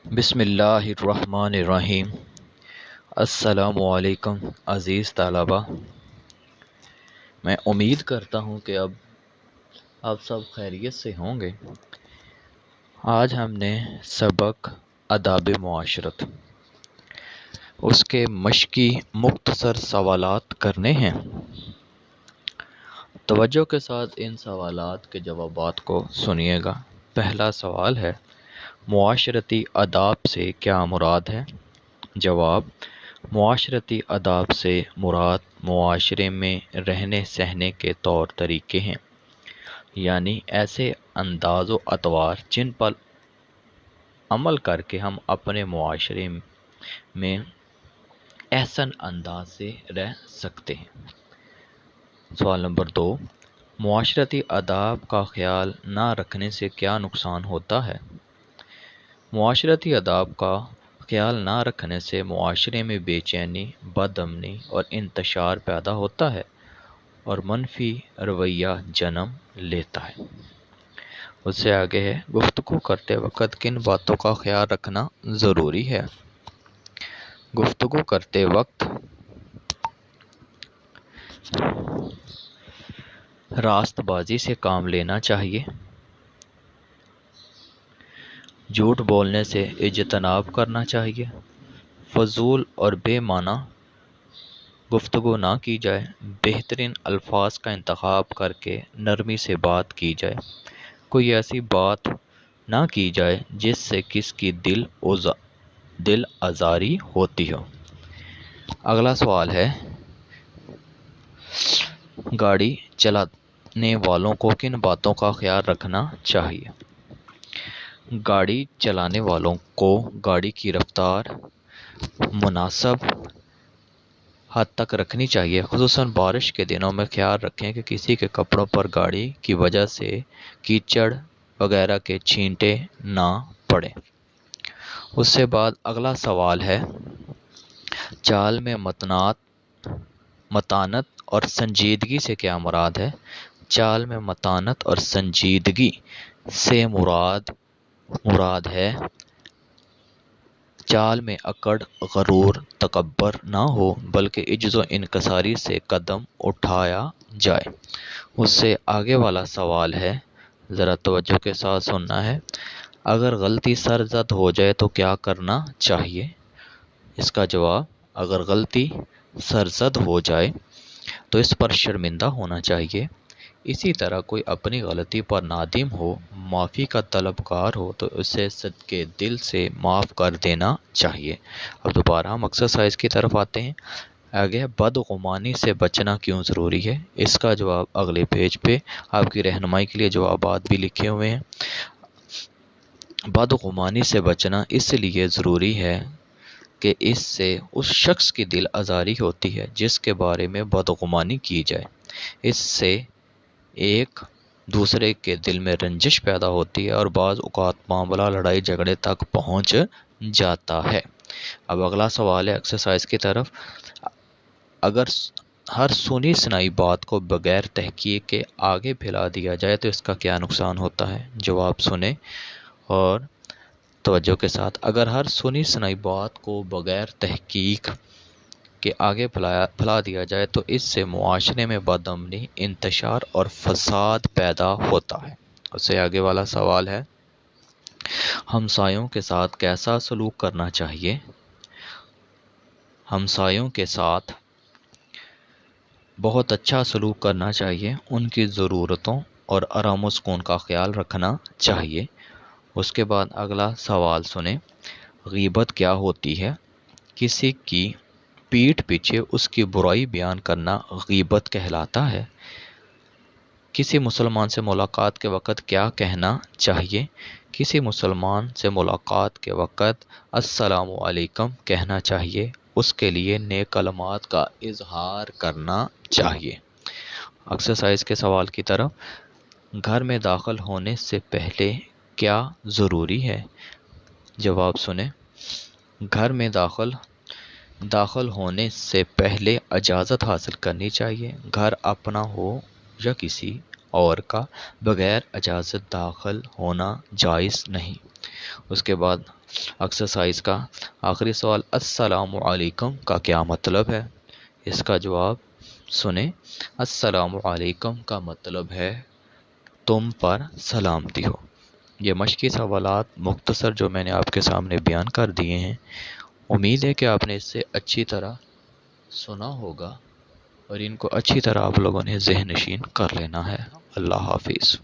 بسم اللہ الرحمن الرحیم۔ السلام علیکم عزیز طلبہ، میں امید کرتا ہوں کہ اب آپ سب خیریت سے ہوں گے۔ آج ہم نے سبق آداب معاشرت، اس کے مشقی مختصر سوالات کرنے ہیں۔ توجہ کے ساتھ ان سوالات کے جوابات کو سنیے گا۔ پہلا سوال ہے، معاشرتی آداب سے کیا مراد ہے؟ جواب، معاشرتی آداب سے مراد معاشرے میں رہنے سہنے کے طور طریقے ہیں، یعنی ایسے انداز و اطوار جن پر عمل کر کے ہم اپنے معاشرے میں احسن انداز سے رہ سکتے ہیں۔ سوال نمبر 2، معاشرتی آداب کا خیال نہ رکھنے سے کیا نقصان ہوتا ہے؟ معاشرتی آداب کا خیال نہ رکھنے سے معاشرے میں بے چینی، بد امنی اور انتشار پیدا ہوتا ہے اور منفی رویہ جنم لیتا ہے۔ اس سے آگے ہے، گفتگو کرتے وقت کن باتوں کا خیال رکھنا ضروری ہے؟ گفتگو کرتے وقت راست بازی سے کام لینا چاہیے، جھوٹ بولنے سے اجتناب کرنا چاہیے، فضول اور بے معنی گفتگو نہ کی جائے، بہترین الفاظ کا انتخاب کر کے نرمی سے بات کی جائے، کوئی ایسی بات نہ کی جائے جس سے کس کی دل آزاری ہوتی ہو۔ اگلا سوال ہے، گاڑی چلانے والوں کو کن باتوں کا خیال رکھنا چاہیے؟ گاڑی چلانے والوں کو گاڑی کی رفتار مناسب حد تک رکھنی چاہیے، خصوصاً بارش کے دنوں میں خیال رکھیں کہ کسی کے کپڑوں پر گاڑی کی وجہ سے کیچڑ وغیرہ کے چھینٹے نہ پڑیں۔ اس سے بعد اگلا سوال ہے، چال میں متانت اور سنجیدگی سے کیا مراد ہے؟ چال میں متانت اور سنجیدگی سے مراد ہے چال میں اکڑ، غرور، تکبر نہ ہو بلکہ عجز و انکساری سے قدم اٹھایا جائے۔ اس سے آگے والا سوال ہے، ذرا توجہ کے ساتھ سننا ہے، اگر غلطی سرزد ہو جائے تو کیا کرنا چاہیے؟ اس کا جواب، اگر غلطی سرزد ہو جائے تو اس پر شرمندہ ہونا چاہیے۔ اسی طرح کوئی اپنی غلطی پر نادم ہو، معافی کا طلبگار ہو تو اسے صدقے دل سے معاف کر دینا چاہیے۔ اب دوبارہ ہم ایکسرسائز کی طرف آتے ہیں۔ آگے، بدگمانی سے بچنا کیوں ضروری ہے؟ اس کا جواب اگلے پیج پہ آپ کی رہنمائی کے لیے جوابات بھی لکھے ہوئے ہیں۔ بدگمانی سے بچنا اس لیے ضروری ہے کہ اس سے اس شخص کی دل آزاری ہوتی ہے جس کے بارے میں بدگمانی کی جائے۔ اس سے ایک دوسرے کے دل میں رنجش پیدا ہوتی ہے اور بعض اوقات معاملہ لڑائی جھگڑے تک پہنچ جاتا ہے۔ اب اگلا سوال ہے ایکسرسائز کی طرف، اگر ہر سنی سنائی بات کو بغیر تحقیق کے آگے پھیلا دیا جائے تو اس کا کیا نقصان ہوتا ہے؟ جواب سنیں اور توجہ کے ساتھ، اگر ہر سنی سنائی بات کو بغیر تحقیق کے آگے پھیلا دیا جائے تو اس سے معاشرے میں بد امنی، انتشار اور فساد پیدا ہوتا ہے۔ اس سے آگے والا سوال ہے، ہمسایوں کے ساتھ کیسا سلوک کرنا چاہیے؟ ہمسایوں کے ساتھ بہت اچھا سلوک کرنا چاہیے، ان کی ضرورتوں اور آرام و سکون کا خیال رکھنا چاہیے۔ اس کے بعد اگلا سوال سنیں، غیبت کیا ہوتی ہے؟ کسی کی پیٹھ پیچھے اس کی برائی بیان کرنا غیبت کہلاتا ہے۔ کسی مسلمان سے ملاقات کے وقت کیا کہنا چاہیے؟ کسی مسلمان سے ملاقات کے وقت السلام علیکم کہنا چاہیے، اس کے لیے نیک کلمات کا اظہار کرنا چاہیے۔ ایکسرسائز کے سوال کی طرف، گھر میں داخل ہونے سے پہلے کیا ضروری ہے؟ جواب سنیں، گھر میں داخل ہونے سے پہلے اجازت حاصل کرنی چاہیے۔ گھر اپنا ہو یا کسی اور کا، بغیر اجازت داخل ہونا جائز نہیں۔ اس کے بعد ایکسرسائز کا آخری سوال، السلام علیکم کا کیا مطلب ہے؟ اس کا جواب سنیں۔ السلام علیکم کا مطلب ہے تم پر سلامتی ہو۔ یہ مشقی سوالات مختصر جو میں نے آپ کے سامنے بیان کر دیے ہیں، امید ہے کہ آپ نے اس سے اچھی طرح سنا ہوگا اور ان کو اچھی طرح آپ لوگوں نے ذہن نشین کر لینا ہے۔ اللہ حافظ۔